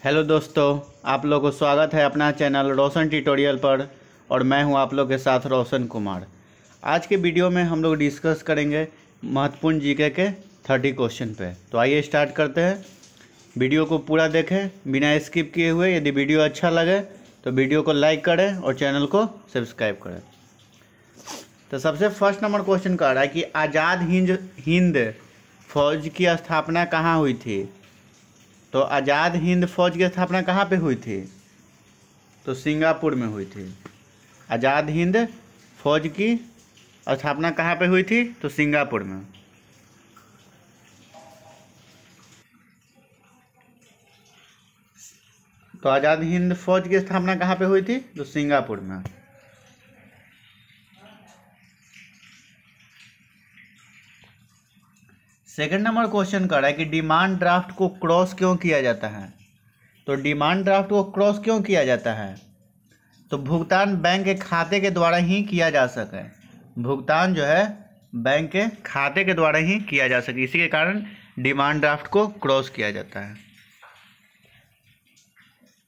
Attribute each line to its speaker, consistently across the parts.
Speaker 1: Hello दोस्तों, आप लोगों को स्वागत है अपना चैनल रोशन ट्यूटोरियल पर। और मैं हूं आप लोग के साथ रोशन कुमार। आज के वीडियो में हम लोग डिस्कस करेंगे महत्वपूर्ण जीके के 30 क्वेश्चन पे। तो आइए स्टार्ट करते हैं। वीडियो को पूरा देखें बिना स्किप किए हुए। यदि वीडियो अच्छा लगे तो वीडियो को लाइक करें और चैनल को सब्सक्राइब करें। तो सबसे फर्स्ट नंबर क्वेश्चन कह रहा है कि आज़ाद हिंद फौज की स्थापना कहाँ हुई थी। तो आज़ाद हिंद फौज की स्थापना कहाँ पे हुई थी? तो सिंगापुर में हुई थी। आज़ाद हिंद फौज की स्थापना कहाँ पे हुई थी? तो सिंगापुर में। तो आज़ाद हिंद फौज की स्थापना कहाँ पे हुई थी? तो सिंगापुर में। सेकंड नंबर क्वेश्चन कर रहा है कि डिमांड ड्राफ्ट को क्रॉस क्यों किया जाता है। तो डिमांड ड्राफ्ट को क्रॉस क्यों किया जाता है? तो भुगतान बैंक के खाते के द्वारा ही किया जा सके। भुगतान जो है बैंक के खाते के द्वारा ही किया जा सके, इसी के कारण डिमांड ड्राफ्ट को क्रॉस किया जाता है।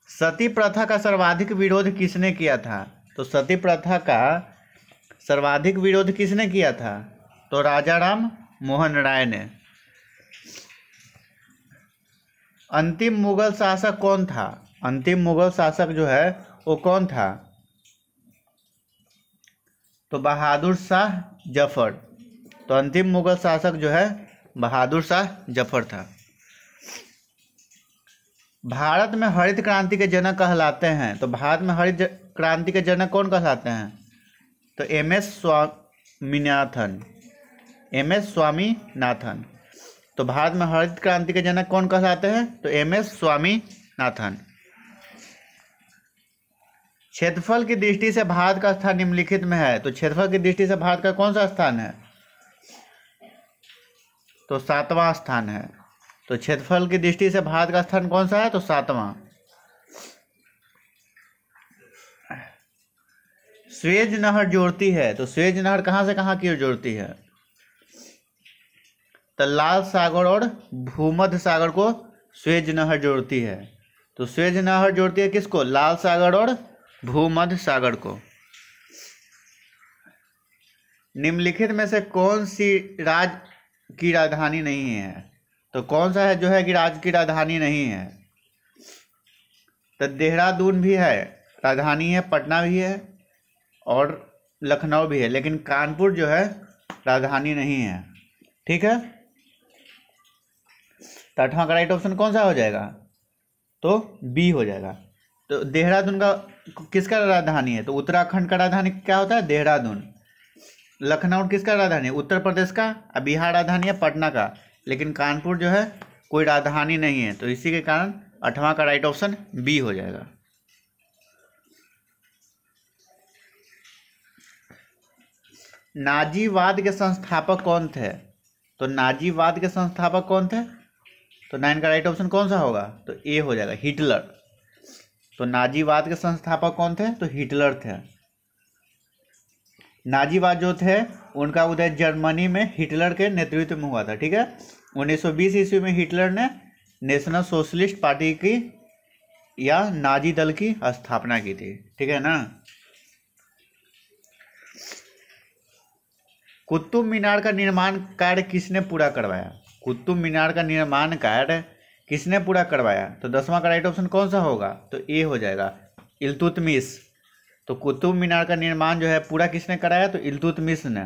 Speaker 1: सती प्रथा का सर्वाधिक विरोध किसने किया था? तो सती प्रथा का सर्वाधिक विरोध किसने किया था? तो राजा राम मोहन राय ने। अंतिम मुगल शासक कौन था? अंतिम मुगल शासक जो है वो कौन था? तो बहादुर शाह जफर। तो अंतिम मुगल शासक जो है बहादुर शाह जफर था। भारत में हरित क्रांति के जनक कहलाते हैं। तो भारत में हरित क्रांति के जनक कौन कहलाते हैं? तो एम.एस. स्वामीनाथन। एम.एस. स्वामीनाथन। तो भारत में हरित क्रांति के जनक कौन कहलाते हैं? तो एम.एस. स्वामीनाथन। क्षेत्रफल की दृष्टि से भारत का स्थान निम्नलिखित में है। तो क्षेत्रफल की दृष्टि से भारत का कौन सा स्थान है? तो 7वां स्थान है। तो क्षेत्रफल की दृष्टि से भारत का स्थान कौन सा है? तो 7वां। स्वेज नहर जोड़ती है। तो स्वेज नहर कहाँ से कहाँ की ओर जोड़ती है? तो लाल सागर और भूमध्य सागर को स्वेज नहर जोड़ती है। तो स्वेज नहर जोड़ती है किसको? लाल सागर और भूमध्य सागर को। निम्नलिखित में से कौन सी राज्य की राजधानी नहीं है? तो कौन सा है जो है कि राज्य की राजधानी नहीं है? तो देहरादून भी है राजधानी है, पटना भी है और लखनऊ भी है, लेकिन कानपुर जो है राजधानी नहीं है। ठीक है, तो 8वां का राइट ऑप्शन कौन सा हो जाएगा? तो बी हो जाएगा। तो देहरादून का किसका राजधानी है? तो उत्तराखंड का राजधानी क्या होता है? देहरादून। लखनऊ किसका राजधानी है? उत्तर प्रदेश का। और बिहार राजधानी है पटना का, लेकिन कानपुर जो है कोई राजधानी नहीं है। तो इसी के कारण 8वां का राइट ऑप्शन बी हो जाएगा। नाजीवाद के संस्थापक कौन थे? तो नाजीवाद के संस्थापक कौन थे? तो 9 का राइट ऑप्शन कौन सा होगा? तो ए हो जाएगा, हिटलर। तो नाजीवाद के संस्थापक कौन थे? तो हिटलर थे। नाजीवाद जो थे उनका उदय जर्मनी में हिटलर के नेतृत्व में हुआ था। ठीक है, 1920 ईस्वी में हिटलर ने नेशनल सोशलिस्ट पार्टी की या नाजी दल की स्थापना की थी। ठीक है ना। कुतुब मीनार का निर्माण कार्य किसने पूरा करवाया? कुतुब मीनार का निर्माण कार्य किसने पूरा करवाया? तो 10वां का राइट ऑप्शन कौन सा होगा? तो ए हो जाएगा, इल्तुतमिश। तो कुतुब मीनार का निर्माण जो है पूरा किसने कराया? तो इल्तुतमिश ने।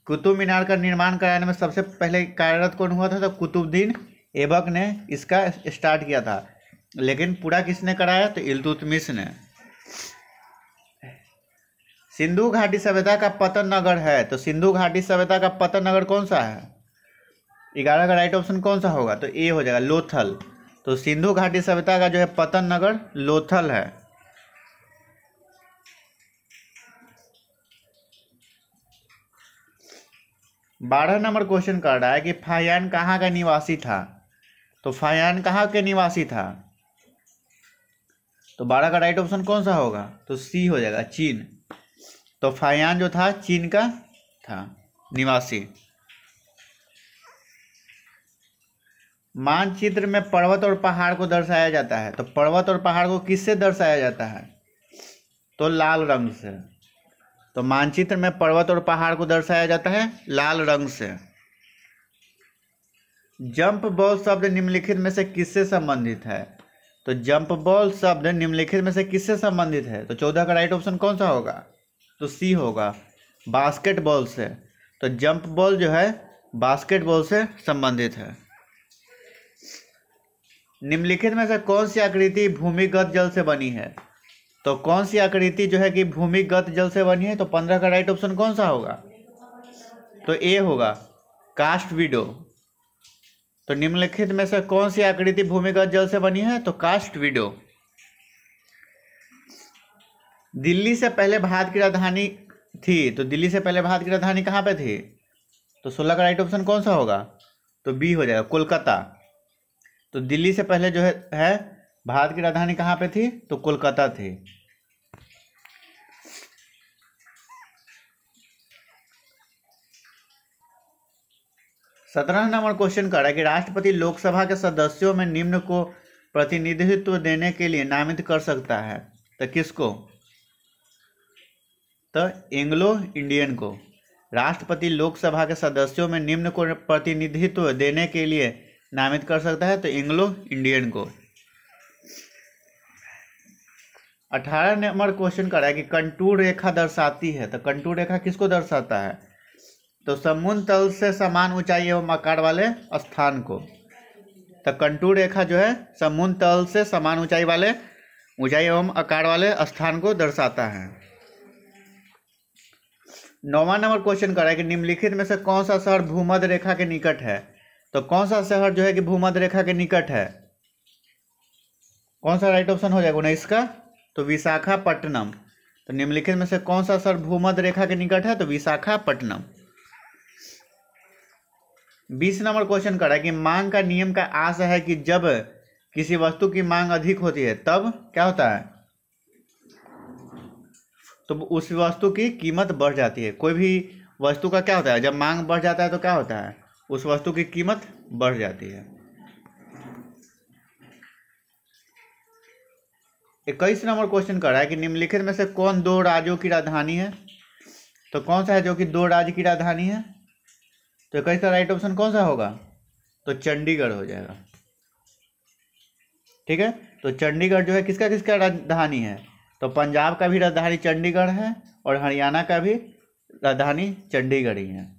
Speaker 1: कुतुब मीनार का निर्माण कराने में सबसे पहले कार्यरत कौन हुआ था? तो कुतुबुद्दीन ऐबक ने इसका स्टार्ट किया था, लेकिन पूरा किसने कराया? तो इल्तुतमिश ने। सिंधु घाटी सभ्यता का पतन नगर है। तो सिंधु घाटी सभ्यता का पतन नगर कौन सा है? 11 का राइट ऑप्शन कौन सा होगा? तो ए हो जाएगा, लोथल। तो सिंधु घाटी सभ्यता का जो है पतन नगर लोथल है। बारह नंबर क्वेश्चन कर रहा है कि फाहियान कहाँ का निवासी था। तो फाहियान कहाँ के निवासी था? तो 12 का राइट ऑप्शन कौन सा होगा? तो सी हो जाएगा, चीन। तो फाहियान जो था चीन का था निवासी। मानचित्र में पर्वत और पहाड़ को दर्शाया जाता है, तो पर्वत और पहाड़ को किससे दर्शाया जाता है? तो लाल रंग से। तो मानचित्र में पर्वत और पहाड़ को दर्शाया जाता है लाल रंग से। जंप बॉल शब्द निम्नलिखित में से किससे संबंधित है? तो जंप बॉल शब्द निम्नलिखित में से किससे संबंधित है? तो 14 का राइट ऑप्शन कौन सा होगा? तो सी होगा, बास्केटबॉल से। तो जंप बॉल जो है बास्केटबॉल से संबंधित है। निम्नलिखित में से कौन सी आकृति भूमिगत जल से बनी है? तो कौन सी आकृति जो है कि भूमिगत जल से बनी है? तो 15 का राइट ऑप्शन कौन सा होगा? तो ए होगा, कास्ट विडो। तो निम्नलिखित में से कौन सी आकृति भूमिगत जल से बनी है? तो कास्ट विडो। दिल्ली से पहले भारत की राजधानी थी, तो दिल्ली से पहले भारत की राजधानी कहाँ पे थी? तो 16 का राइट ऑप्शन कौन सा होगा? तो बी हो जाएगा, कोलकाता। तो दिल्ली से पहले जो है भारत की राजधानी कहाँ पे थी? तो कोलकाता थी। सत्रह नंबर क्वेश्चन कर रहा है कि राष्ट्रपति लोकसभा के सदस्यों में निम्न को प्रतिनिधित्व देने के लिए नामित कर सकता है, तो किसको? तो एंग्लो इंडियन को। राष्ट्रपति लोकसभा के सदस्यों में निम्न को प्रतिनिधित्व देने के लिए नामित कर सकता है, तो एंग्लो इंडियन को। 18 नंबर क्वेश्चन कर रहा है कि कंटूर रेखा दर्शाती है, तो कंटूर रेखा किसको दर्शाता है? तो समुद्र तल से समान ऊंचाई एवं आकार वाले स्थान को। तो कंटूर रेखा जो है समुद्र तल से समान ऊंचाई एवं आकार वाले स्थान को दर्शाता है। 9वां नंबर क्वेश्चन कर रहा है कि निम्नलिखित में से कौन सा शहर भूमध्य रेखा के निकट है? तो कौन सा शहर जो है कि भूमध्य रेखा के निकट है? कौन सा राइट ऑप्शन हो जाएगा 19 का? तो विशाखापट्टनम। तो निम्नलिखित में से कौन सा शहर भूमध्य रेखा के निकट है? तो विशाखापट्टनम। 20 नंबर क्वेश्चन कर रहा है कि मांग का नियम का आशय है कि जब किसी वस्तु की मांग अधिक होती है तब क्या होता है? तो उस वस्तु की कीमत बढ़ जाती है। कोई भी वस्तु का क्या होता है? जब मांग बढ़ जाता है तो क्या होता है? उस वस्तु की कीमत बढ़ जाती है। 21 नंबर क्वेश्चन कर रहा है कि निम्नलिखित में से कौन दो राज्यों की राजधानी है? तो कौन सा है जो कि दो राज्य की राजधानी है? तो 21 का राइट ऑप्शन कौन सा होगा? तो चंडीगढ़ हो जाएगा। ठीक है, तो चंडीगढ़ जो है किसका किसका राजधानी है? तो पंजाब का भी राजधानी चंडीगढ़ है और हरियाणा का भी राजधानी चंडीगढ़ ही है।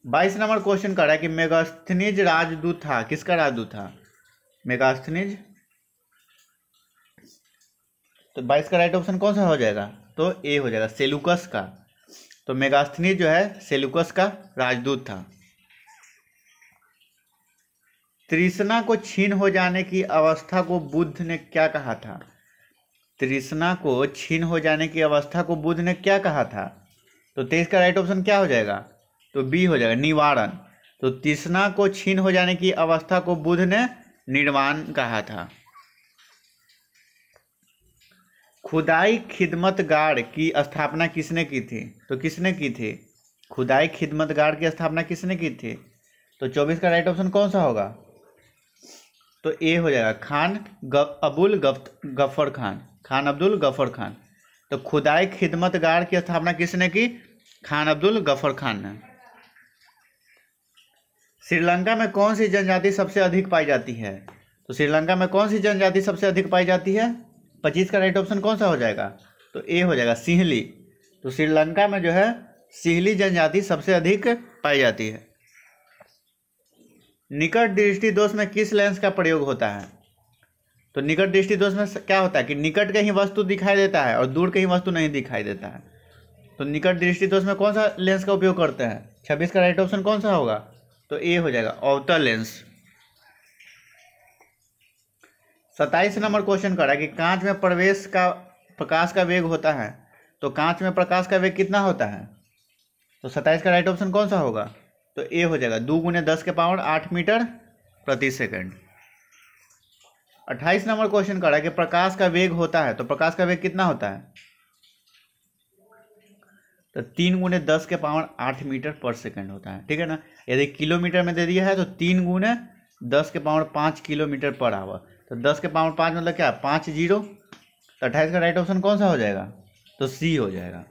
Speaker 1: बाईस नंबर क्वेश्चन कर रहा है कि मेगास्थनीज राजदूत था, किसका राजदूत था? मेगास्थनीज। तो 22 का राइट ऑप्शन कौन सा हो जाएगा? तो ए हो जाएगा, सेलुकस का। तो मेगास्थनीज जो है सेलुकस का राजदूत था। तृष्णा को क्षीण हो जाने की अवस्था को बुद्ध ने क्या कहा था? तृष्णा को क्षीण हो जाने की अवस्था को बुद्ध ने क्या कहा था? तो 23 का राइट ऑप्शन क्या हो जाएगा? तो बी हो जाएगा, निवारण। तो तृष्णा को क्षीण हो जाने की अवस्था को बुद्ध ने निर्वाण कहा था। खुदाई खिदमतगार की स्थापना किसने की थी? तो किसने की थी? खुदाई खिदमतगार की स्थापना किसने की थी? तो 24 का राइट ऑप्शन कौन सा होगा? तो ए हो जाएगा, खान अब्दुल गफ्फर खान। खान अब्दुल गफ्फर खान। तो खुदाई खिदमतगार की स्थापना किसने की? खान अब्दुल गफ्फर खान ने। श्रीलंका में कौन सी जनजाति सबसे अधिक पाई जाती है? तो श्रीलंका में कौन सी जनजाति सबसे अधिक पाई जाती है? 25 का राइट ऑप्शन कौन सा हो जाएगा? तो ए हो जाएगा, सिंहली। तो श्रीलंका में जो है सिंहली जनजाति सबसे अधिक पाई जाती है। निकट दृष्टि दोष में किस लेंस का प्रयोग होता है? तो निकट दृष्टि दोष में क्या होता है कि निकट कहीं वस्तु दिखाई देता है और दूर कहीं वस्तु नहीं दिखाई देता है। तो निकट दृष्टि दोष में कौन सा लेंस का उपयोग करते हैं? 26 का राइट ऑप्शन कौन सा होगा? तो ए हो जाएगा, अवतल लेंस। 27 नंबर क्वेश्चन कर रहा है कि कांच में प्रकाश का वेग होता है, तो कांच में प्रकाश का वेग कितना होता है? तो 27 का राइट ऑप्शन कौन सा होगा? तो ए हो जाएगा, 2 × 10⁸ मीटर प्रति सेकंड। 28 नंबर क्वेश्चन कर रहा है कि प्रकाश का वेग होता है, तो प्रकाश का वेग कितना होता है? तो 3 गुने 10 के पावर 8 मीटर पर सेकंड होता है, ठीक है ना। यदि किलोमीटर में दे दिया है तो 3 गुने 10 के पावर 5 किलोमीटर पर आवर। तो 10 के पावर 5 मतलब क्या, 5 जीरो। तो 28 का राइट ऑप्शन कौन सा हो जाएगा, तो सी हो जाएगा।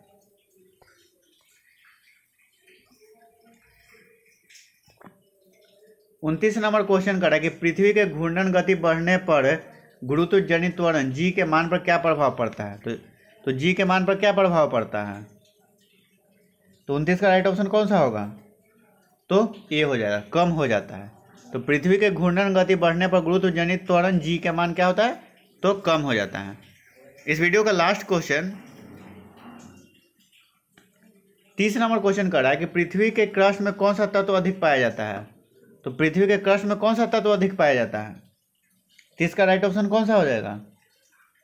Speaker 1: उनतीस नंबर क्वेश्चन करा कि पृथ्वी के घूर्णन गति बढ़ने पर गुरुत्व जनित त्वरण जी के मान पर क्या प्रभाव पड़ता है। तो जी के मान पर क्या प्रभाव पड़ता है, तो 29 का राइट ऑप्शन कौन सा होगा, तो ए हो जाएगा, कम हो जाता है। तो पृथ्वी के घूर्णन गति बढ़ने पर गुरुत्व जनित त्वरण जी के मान क्या होता है, तो कम हो जाता है। इस वीडियो का लास्ट क्वेश्चन 30 नंबर क्वेश्चन कर रहा है कि पृथ्वी के क्रस्ट में कौन सा तत्व अधिक पाया जाता है। तो पृथ्वी के क्रस्ट में कौन सा तत्व अधिक पाया जाता है, तो इसका राइट ऑप्शन कौन सा हो जाएगा,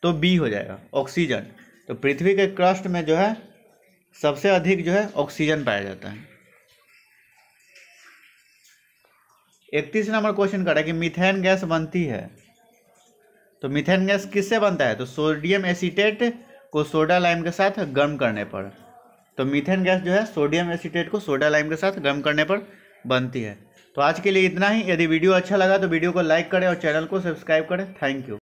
Speaker 1: तो बी हो जाएगा, ऑक्सीजन। तो पृथ्वी के क्रस्ट में जो है सबसे अधिक जो है ऑक्सीजन पाया जाता है। 31 नंबर क्वेश्चन कर रहा है कि मीथेन गैस बनती है। तो मीथेन गैस किससे बनता है, तो सोडियम एसीटेट को सोडा लाइम के साथ गर्म करने पर। तो मीथेन गैस जो है सोडियम एसीटेट को सोडा लाइम के साथ गर्म करने पर बनती है। तो आज के लिए इतना ही। यदि वीडियो अच्छा लगा तो वीडियो को लाइक करें और चैनल को सब्सक्राइब करें। Thank you.